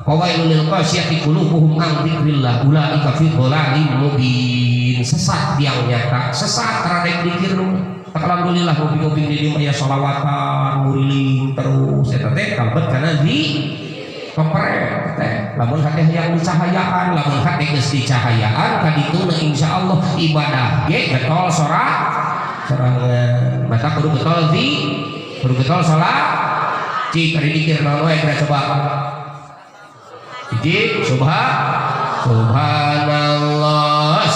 fawailul lil qasyati qulubuhum an dzikrillah ulaika fi dhalalim mubin. Sesat yang nyata, sesat karadaek mikir. Alhamdulillah nguping-nguping di dieu aya shalawatan nguriling terus eta teh kalebet kana di peperet teh. Lamun hate hayang dicahayaan, lamun hate geus dicahayaan kadituna insyaallah ibadah ge getol sorangan. Mata kudu getol kudu getol salat. Cik ari dikir naon wae coba. Hiji subhanallah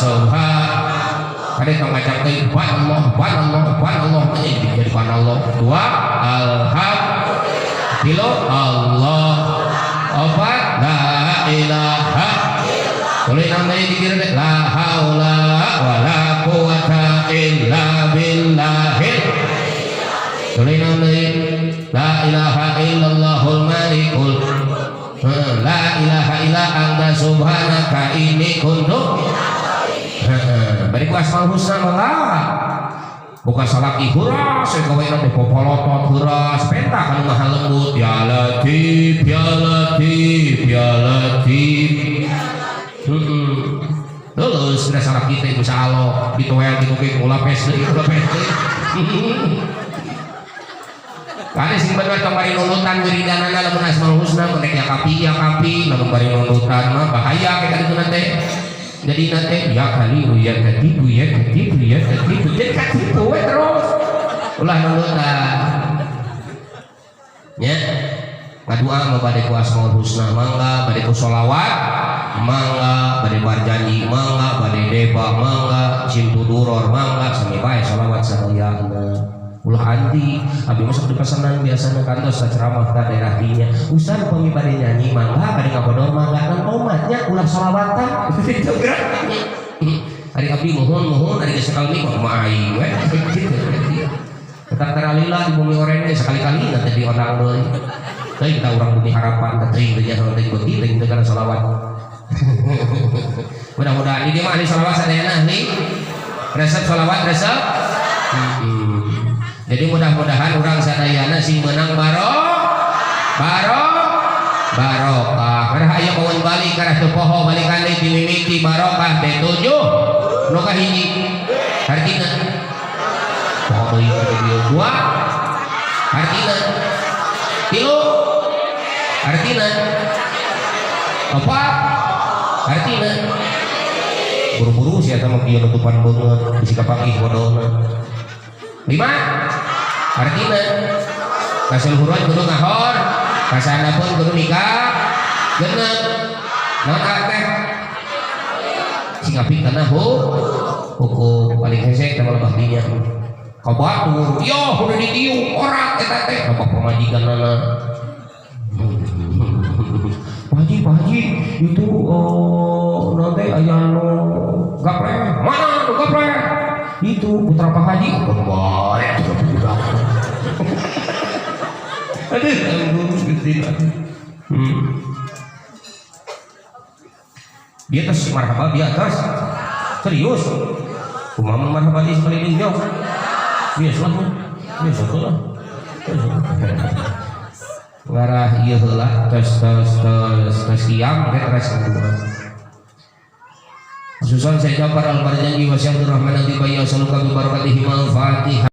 ada yang ngajak ke Allah jadi Allah. Dua alhamdulillah Allah. Opat la ilaha boleh namanya dikira la haula wala quwata illa billahil boleh namanya la ilaha illallahul malikul la ilaha illa anta subhanaka inni kuntu bari ku asmaul husna malah bukan salah ihuras saya kawin nanti popolotot huras penta kan maha lembut ya latif terus sudah salah kita ibu salo ditoel gitu ke ulah pes karena sing bener kembali nunutan wiridanana lamun asmaul husna menek ya kapi lamun bari nunutan mah bahaya kayak gitu nanti. Jadi nanti ya kali ya ketipu jadi ketipu terus ulah nunutan ya ngadua mah bade ku asmaul husna mangga bade ku sholawat mangga bade barjanji mangga bade deba mangga simtuduror mangga sami bae sholawat sadayana ulah anti abi masuk di pesanan biasanya kantos ceramah ke daerah dinya ustaz pami bade nyanyi mangga bade ngabodor mangga kan omatnya ulah sholawatan itu geraknya hari abdi mohon hari sekali kok mah aing we gitu tetap teralila di bumi oranye sekali-kali nanti di orang deui teuing kita urang bumi harapan teuing teh jangan teuing beuti teuing teu kana sholawat mudah-mudahan ini mah ahli sholawat sadayana ahli resep sholawat resep jadi mudah-mudahan orang sadayana sing menang barokah karena aya kawan balik karena teu poho balikan deui dimimiti barokah teh 7 nu kahiji artina poho deui video 2 artina 3 artina 4 artina buru-buru sia eta mah kieu nutupan beungeut bisi kapangih bodona 5 artina kasil huruan kudu ngahor kasana pun kudu nikah genep naon teh sing apik kana hukum paling hese teh lebah dinya kabatur yo kudu ditiup orak eta teh bapak pamajikanana Pak Haji itu nanti aya nu gapleh mana nu gapleh itu putra Pak Haji kembali di atas marhaba di atas serius kumaha marhaba di sekeliling jauh biasa lah ngarah ieu heula tos kiam ke res kedua Susan saya Jafar al-Barjanji wa Syaikhur Rahman Antibayya Saluka bi barakatihi al-Fatihah.